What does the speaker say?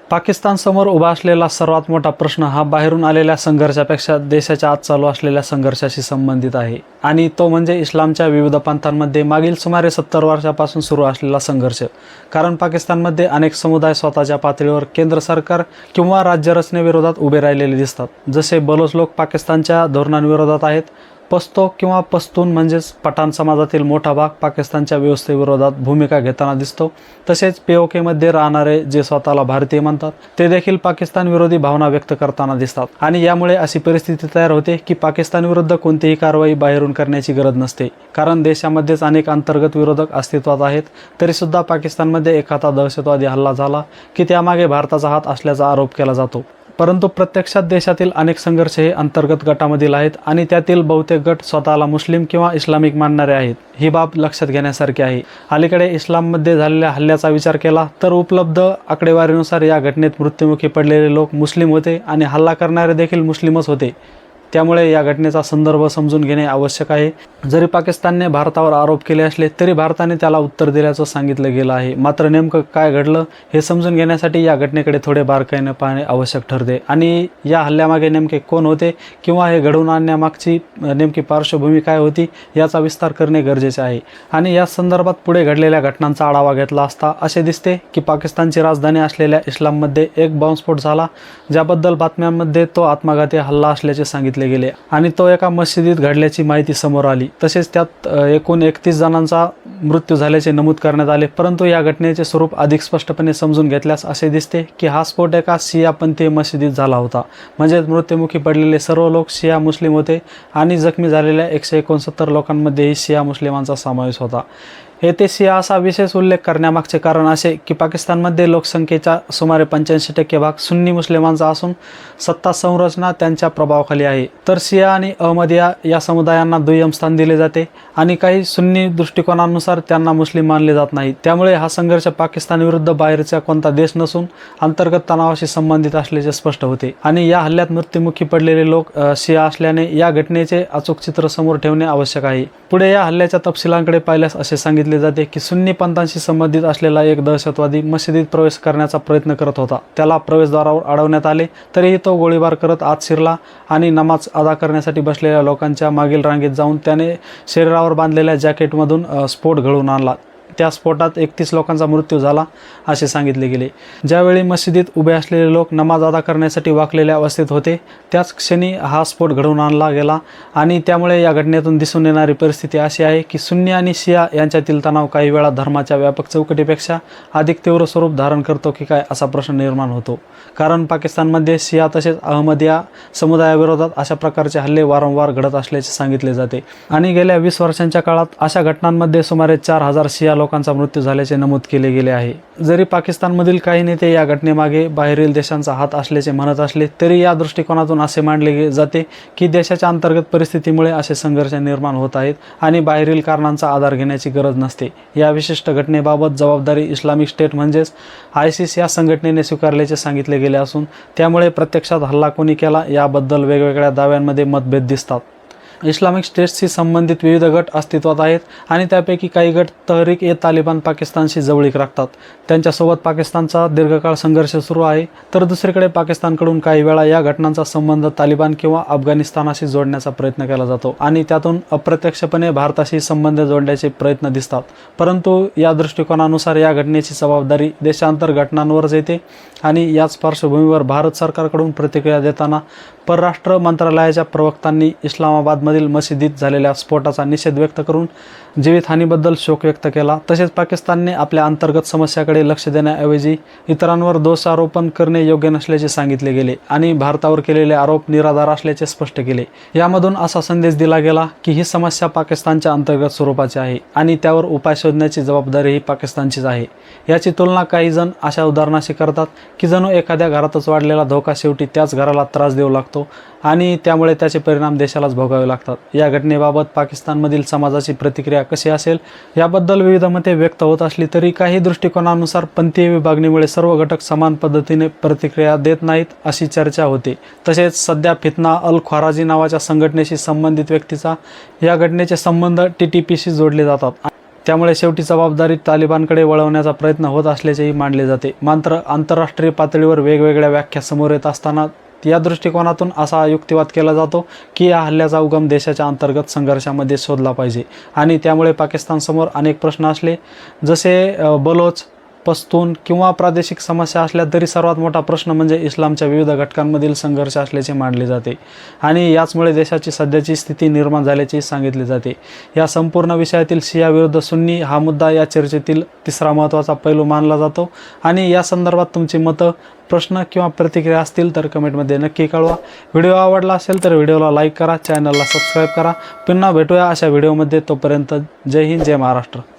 पाकिस्तानसमोर उभा असलेला सर्वात मोठा प्रश्न हा बाहेरून आलेल्या संघर्षापेक्षा देशाच्या आत चालू असलेल्या संघर्षाशी संबंधित आहे आणि तो म्हणजे इस्लामच्या विविध पंथांमध्ये मागील सुमारे 70 वर्षापासून सुरू असलेला संघर्ष. कारण पाकिस्तानमध्ये अनेक समुदाय स्वतःच्या पातळीवर केंद्र सरकार किंवा राज्यरचनेविरोधात उभे राहिलेले दिसतात. जसे बलोच लोक पाकिस्तानच्या धोरणांविरोधात आहेत. पस्तो किंवा पस्तून म्हणजेच पठाण समाजातील मोठा भाग पाकिस्तानच्या व्यवस्थेविरोधात भूमिका घेताना दिसतो. तसेच पीओकेमध्ये राहणारे जे स्वतःला भारतीय म्हणतात ते देखील पाकिस्तान विरोधी भावना व्यक्त करताना दिसतात. आणि यामुळे अशी परिस्थिती तयार होते की पाकिस्तान विरुद्ध कोणतीही कारवाई बाहेरून करण्याची गरज नसते. कारण देशामध्येच अनेक अंतर्गत विरोधक अस्तित्वात आहेत. तरीसुद्धा पाकिस्तानमध्ये एखादा दहशतवादी हल्ला झाला की त्यामागे भारताचा हात असल्याचा आरोप केला जातो. परंतु प्रत्यक्षात देशातील अनेक संघर्ष हे अंतर्गत गटामधील आहेत आणि त्यातील बहुतेक गट स्वतःला मुस्लिम किंवा इस्लामिक मानणारे आहेत. ही बाब लक्षात घेण्यासारखी आहे. अलीकडे इस्लाममध्ये झालेल्या हल्ल्याचा विचार केला तर उपलब्ध आकडेवारीनुसार या घटनेत मृत्युमुखी पडलेले लोक मुस्लिम होते आणि हल्ला करणारे देखील मुस्लिमच होते. त्यामुळे या घटनेचा संदर्भ समजून घेणे आवश्यक आहे. जरी पाकिस्तानने भारतावर आरोप केले असले तरी भारताने त्याला उत्तर दिल्याचं सांगितलं गेलं आहे. मात्र नेमकं काय घडलं हे समजून घेण्यासाठी या घटनेकडे थोडे बारकाईने पाहणे आवश्यक ठरते आणि या हल्ल्यामागे नेमके कोण होते किंवा हे घडवून आणण्यामागची नेमकी पार्श्वभूमी काय होती याचा विस्तार करणे गरजेचे आहे. आणि या संदर्भात पुढे घडलेल्या घटनांचा आढावा घेतला असता असे दिसते की पाकिस्तानची राजधानी असलेल्या इस्लाममध्ये एक बॉम्बस्फोट झाला, ज्याबद्दल बातम्यांमध्ये तो आत्मघाती हल्ला असल्याचे सांगितले गेले आणि तो एका मशिदीत घडल्याची माहिती समोर आली. तसेच त्यात एकूण 31 जणांचा मृत्यू झाल्याचे नमूद करण्यात आले. परंतु या घटनेचे स्वरूप अधिक स्पष्टपणे समजून घेतल्यास असे दिसते की हा स्फोट एका शियापंथी मशिदीत झाला होता. म्हणजेच मृत्युमुखी पडलेले सर्व लोक शिया मुस्लिम होते आणि जखमी झालेल्या 169 लोकांमध्येही शिया मुस्लिमांचा समावेश होता. येथे शिया असा विशेष उल्लेख करण्यामागचे कारण असे की पाकिस्तानमध्ये लोकसंख्येचा सुमारे 85% भाग सुन्नी मुस्लिमांचा असून सत्ता संरचना त्यांच्या प्रभावाखाली आहे. तर शिया आणि अहमदिया या समुदायांना दुय्यम स्थान दिले जाते आणि काही सुन्नी दृष्टिकोनानुसार त्यांना मुस्लिम मानले जात नाही. त्यामुळे हा संघर्ष पाकिस्तानविरुद्ध बाहेरचा कोणता देश नसून अंतर्गत तणावाशी संबंधित असल्याचे स्पष्ट होते. आणि या हल्ल्यात मृत्युमुखी पडलेले लोक शिया असल्याने या घटनेचे अचूक चित्र समोर ठेवणे आवश्यक आहे. पुढे या हल्ल्याच्या तपशिलांकडे पाहिल्यास असे सांगितले जाते की सुन्नी पंथांशी संबंधित असलेला एक दहशतवादी मशिदीत प्रवेश करण्याचा प्रयत्न करत होता. त्याला प्रवेशद्वारावर अडवण्यात आले तरीही तो गोळीबार करत आत शिरला आणि नमाज अदा करण्यासाठी बसलेल्या लोकांच्या मागील रांगेत जाऊन त्याने शरीरावर बांधलेल्या जॅकेटमधून स्फोट घडवून आणला. त्या स्फोटात 31 लोकांचा मृत्यू झाला असे सांगितले गेले. ज्यावेळी मशिदीत उभे असलेले लोक नमाज अदा करण्यासाठी वाकलेल्या अवस्थेत होते त्याच क्षणी हा स्फोट घडवून आणला गेला. आणि त्यामुळे या घटनेतून दिसून येणारी परिस्थिती अशी आहे की सुन्नी आणि शिया यांच्यातील तणाव काही वेळा धर्माच्या व्यापक चौकटीपेक्षा अधिक तीव्र स्वरूप धारण करतो की काय असा प्रश्न निर्माण होतो. कारण पाकिस्तानमध्ये शिया तसेच अहमदिया समुदायाविरोधात अशा प्रकारचे हल्ले वारंवार घडत असल्याचे सांगितले जाते. आणि गेल्या 20 वर्षांच्या काळात अशा घटनांमध्ये सुमारे 4000 शिया लोकांचा मृत्यू झाल्याचे नमूद केले गेले आहे. जरी पाकिस्तानमधील काही नेते या घटनेमागे बाहेरील देशांचा हात असल्याचे म्हणत असले तरी या दृष्टिकोनातून असे मानले जाते की देशाच्या अंतर्गत परिस्थितीमुळे असे संघर्ष निर्माण होत आहेत आणि बाहेरील कारणांचा आधार घेण्याची गरज नसते. या विशिष्ट घटनेबाबत जबाबदारी इस्लामिक स्टेट म्हणजेच ISIS या संघटनेने स्वीकारल्याचे सांगितले गेले असून त्यामुळे प्रत्यक्षात हल्ला कोणी केला याबद्दल वेगवेगळ्या दाव्यांमध्ये मतभेद दिसतात. इस्लामिक स्टेट्सशी संबंधित विविध गट अस्तित्वात आहेत आणि त्यापैकी काही गट तहरीक-ए-तालिबान पाकिस्तानशी जवळीक राखतात. त्यांच्यासोबत पाकिस्तानचा दीर्घकाळ संघर्ष सुरू आहे. तर दुसरीकडे पाकिस्तानकडून काही वेळा या घटनांचा संबंध तालिबान किंवा अफगाणिस्तानाशी जोडण्याचा प्रयत्न केला जातो आणि त्यातून अप्रत्यक्षपणे भारताशी संबंध जोडण्याचे प्रयत्न दिसतात. परंतु या दृष्टिकोनानुसार या घटनेची जबाबदारी देशांतर घटनांवरच येते आणि याच पार्श्वभूमीवर भारत सरकारकडून प्रतिक्रिया देताना परराष्ट्र मंत्रालयाच्या प्रवक्त्यांनी इस्लामाबादमधील मशिदीत झालेल्या स्फोटाचा निषेध व्यक्त करून जीवितहानीबद्दल शोक व्यक्त केला. तसेच पाकिस्तानने आपल्या अंतर्गत समस्याकडे लक्ष देण्याऐवजी इतरांवर दोषारोपण करणे योग्य नसल्याचे सांगितले गेले आणि भारतावर केलेले आरोप निराधार असल्याचे स्पष्ट केले. यामधून असा संदेश दिला गेला की ही समस्या पाकिस्तानच्या अंतर्गत स्वरूपाची आहे आणि त्यावर उपाय शोधण्याची जबाबदारी ही पाकिस्तानचीच आहे. याची तुलना काही जण अशा उदाहरणाशी करतात की जणू एखाद्या घरातच वाढलेला धोका शेवटी त्याच घराला त्रास देऊ लागतो आणि त्यामुळे त्याचे परिणाम देशालाच भोगावे लागतात. या घटनेबाबत पाकिस्तानमधील समाजाची प्रतिक्रिया कशी असेल याबद्दल विविध मते व्यक्त होत असली तरी काही दृष्टिकोनानुसार पंथीय विभागणीमुळे सर्व घटक समान पद्धतीने प्रतिक्रिया देत नाहीत अशी चर्चा होते. तसेच सध्या फितना अल ख्वाराजी नावाच्या संघटनेशी संबंधित व्यक्तीचा या घटनेचे संबंध TTPशी जोडले जातात. त्यामुळे शेवटी जबाबदारी तालिबानकडे वळवण्याचा प्रयत्न होत असल्याचेही मानले जाते. मात्र आंतरराष्ट्रीय पातळीवर वेगवेगळ्या व्याख्या समोर येत असताना या दृष्टिकोनातून असा युक्तिवाद केला जातो की या हल्ल्याचा उगम देशाच्या अंतर्गत संघर्षामध्ये शोधला पाहिजे आणि त्यामुळे पाकिस्तानसमोर अनेक प्रश्न असले, जसे बलोच, पश्तून किंवा प्रादेशिक समस्या असल्या तरी सर्वात मोठा प्रश्न म्हणजे इस्लामच्या विविध घटकांमधील संघर्ष असल्याचे मानले जाते आणि याचमुळे देशाची सध्याची स्थिती निर्माण झाल्याचे सांगितले जाते. या संपूर्ण विषयातील शिया विरुद्ध सुन्नी हा मुद्दा या चर्चेतील तिसरा महत्त्वाचा पैलू मानला जातो आणि या संदर्भात तुमची मतं, प्रश्न किंवा प्रतिक्रिया असतील तर कमेंटमध्ये नक्की कळवा. व्हिडिओ आवडला असेल तर व्हिडिओला लाईक करा, चॅनलला सबस्क्राईब करा. पुन्हा भेटूया अशा व्हिडिओमध्ये. तोपर्यंत जय हिंद, जय महाराष्ट्र.